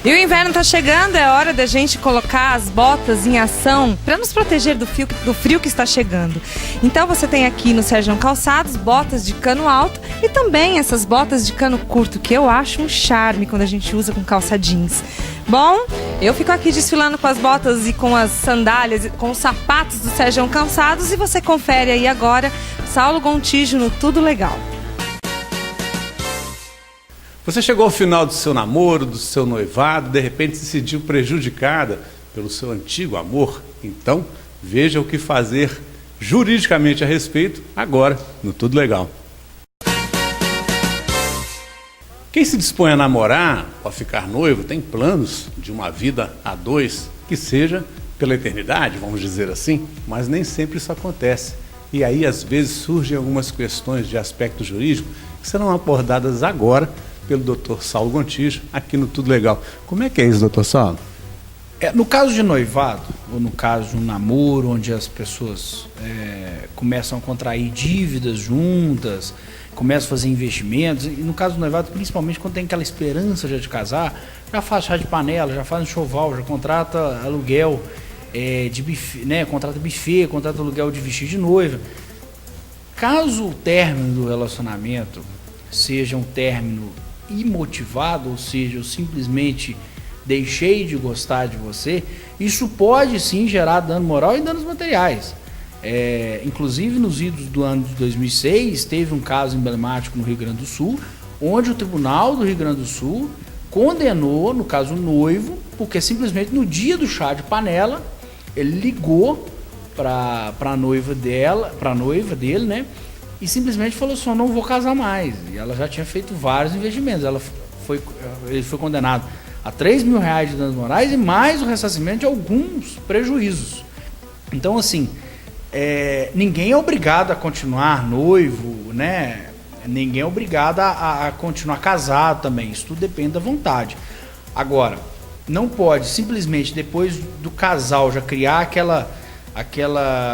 E o inverno tá chegando, é hora da gente colocar as botas em ação para nos proteger do frio que está chegando. Então você tem aqui no Sérgio Calçados botas de cano alto e também essas botas de cano curto, que eu acho um charme quando a gente usa com calça jeans. Bom, eu fico aqui desfilando com as botas e com as sandálias, com os sapatos do Sérgio Calçados, e você confere aí agora Saulo Gontijo no Tudo Legal. Você chegou ao final do seu namoro, do seu noivado, de repente se sentiu prejudicada pelo seu antigo amor? Então, veja o que fazer juridicamente a respeito agora no Tudo Legal. Quem se dispõe a namorar ou a ficar noivo tem planos de uma vida a dois, que seja pela eternidade, vamos dizer assim, mas nem sempre isso acontece. E aí, às vezes, surgem algumas questões de aspecto jurídico que serão abordadas agora pelo Dr. Saulo Gontijo, aqui no Tudo Legal. Como é que é isso, Dr. Saulo? No caso de noivado, ou no caso de um namoro, onde as pessoas começam a contrair dívidas juntas, começam a fazer investimentos, e no caso do noivado, principalmente quando tem aquela esperança já de casar, já faz chá de panela, já faz enxoval, já contrata aluguel de buffet, né? Contrata buffet, contrata aluguel de vestido de noiva. Caso o término do relacionamento seja um término imotivado, ou seja, eu simplesmente deixei de gostar de você, isso pode sim gerar dano moral e danos materiais. Inclusive nos idos do ano de 2006 teve um caso emblemático no Rio Grande do Sul, onde o Tribunal do Rio Grande do Sul condenou, no caso, o noivo, porque simplesmente no dia do chá de panela ele ligou para a noiva dele, né? E simplesmente falou assim: não vou casar mais. E ela já tinha feito vários investimentos. Ele foi condenado a R$3 mil de danos morais e mais o ressarcimento de alguns prejuízos. Então, assim, ninguém é obrigado a continuar noivo, né? Ninguém é obrigado a continuar casado também. Isso tudo depende da vontade. Agora, não pode simplesmente, depois do casal já criar aquela,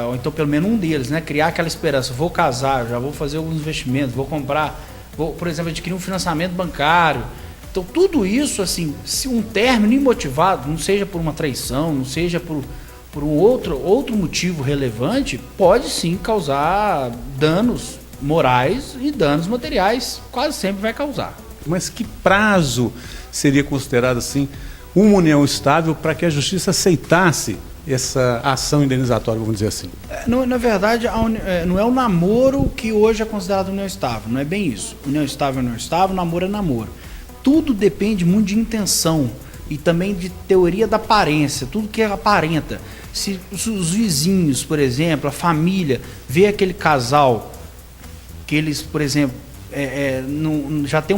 ou então pelo menos um deles, né, criar aquela esperança: vou casar, já vou fazer alguns investimentos, vou comprar, por exemplo, adquirir um financiamento bancário. Então tudo isso, assim, se um término imotivado, não seja por uma traição, não seja por um outro motivo relevante, pode sim causar danos morais e danos materiais, quase sempre vai causar. Mas que prazo seria considerado assim uma união estável para que a justiça aceitasse essa ação indenizatória, vamos dizer assim? Na verdade, não é o namoro que hoje é considerado união estável, não é bem isso. União estável é união estável, namoro é namoro. Tudo depende muito de intenção e também de teoria da aparência, tudo que aparenta. Se os vizinhos, por exemplo, a família, vê aquele casal que eles, por exemplo, já tem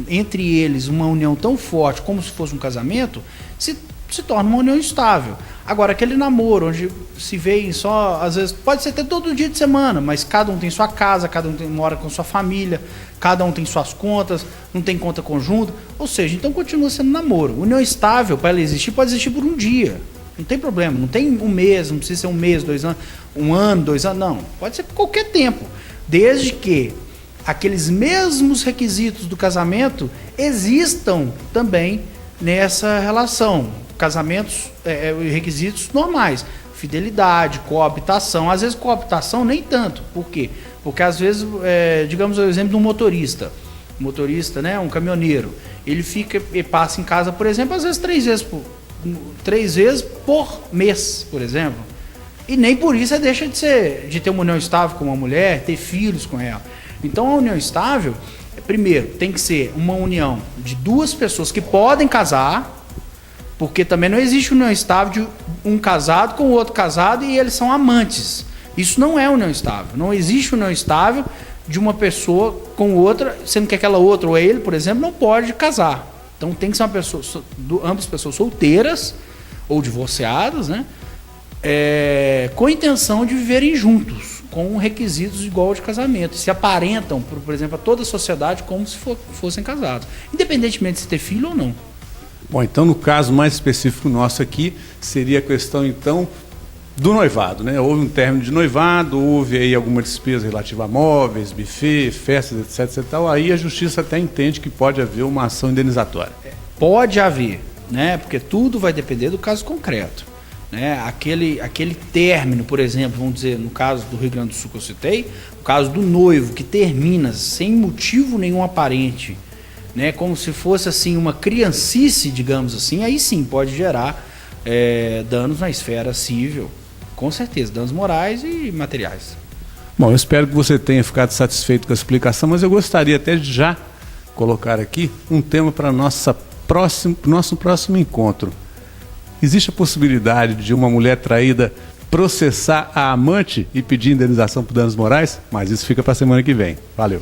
entre eles uma união tão forte como se fosse um casamento, se torna uma união estável. Agora, aquele namoro onde se vê só, às vezes, pode ser até todo dia de semana, mas cada um tem sua casa, cada um mora com sua família, cada um tem suas contas, não tem conta conjunta, ou seja, então continua sendo namoro. União estável, para ela existir, pode existir por um dia, não tem problema, não tem um mês, não precisa ser um mês, 2 anos, 1 ano, 2 anos, não, pode ser por qualquer tempo, desde que aqueles mesmos requisitos do casamento existam também nessa relação. Casamentos, requisitos normais, fidelidade, coabitação. Às vezes coabitação nem tanto. Por quê? Porque às vezes, digamos o exemplo de um motorista, né, um caminhoneiro, ele passa em casa, por exemplo, às vezes 3 vezes por mês, por exemplo, e nem por isso deixa de ter uma união estável com uma mulher, ter filhos com ela. Então a união estável, primeiro, tem que ser uma união de 2 pessoas que podem casar, porque também não existe união estável de um casado com o outro casado e eles são amantes. Isso não é união estável. Não existe união estável de uma pessoa com outra, sendo que aquela outra, ou ele, por exemplo, não pode casar. Então tem que ser ambas pessoas solteiras ou divorciadas, né? Com a intenção de viverem juntos, com requisitos igual de casamento. Se aparentam, por exemplo, a toda a sociedade como se fossem casados, independentemente de se ter filho ou não. Bom, então no caso mais específico nosso aqui, seria a questão então do noivado, né? Houve um término de noivado, houve aí alguma despesa relativa a móveis, buffet, festas, etc, etc. Aí a justiça até entende que pode haver uma ação indenizatória. Pode haver, né? Porque tudo vai depender do caso concreto, né? Aquele término, por exemplo, vamos dizer, no caso do Rio Grande do Sul que eu citei, o caso do noivo que termina sem motivo nenhum aparente, né? Como se fosse assim uma criancice, digamos assim, aí sim pode gerar danos na esfera civil, com certeza, danos morais e materiais. Bom, eu espero que você tenha ficado satisfeito com a explicação, mas eu gostaria até de já colocar aqui um tema para nosso próximo encontro. Existe a possibilidade de uma mulher traída processar a amante e pedir indenização por danos morais? Mas isso fica para a semana que vem. Valeu!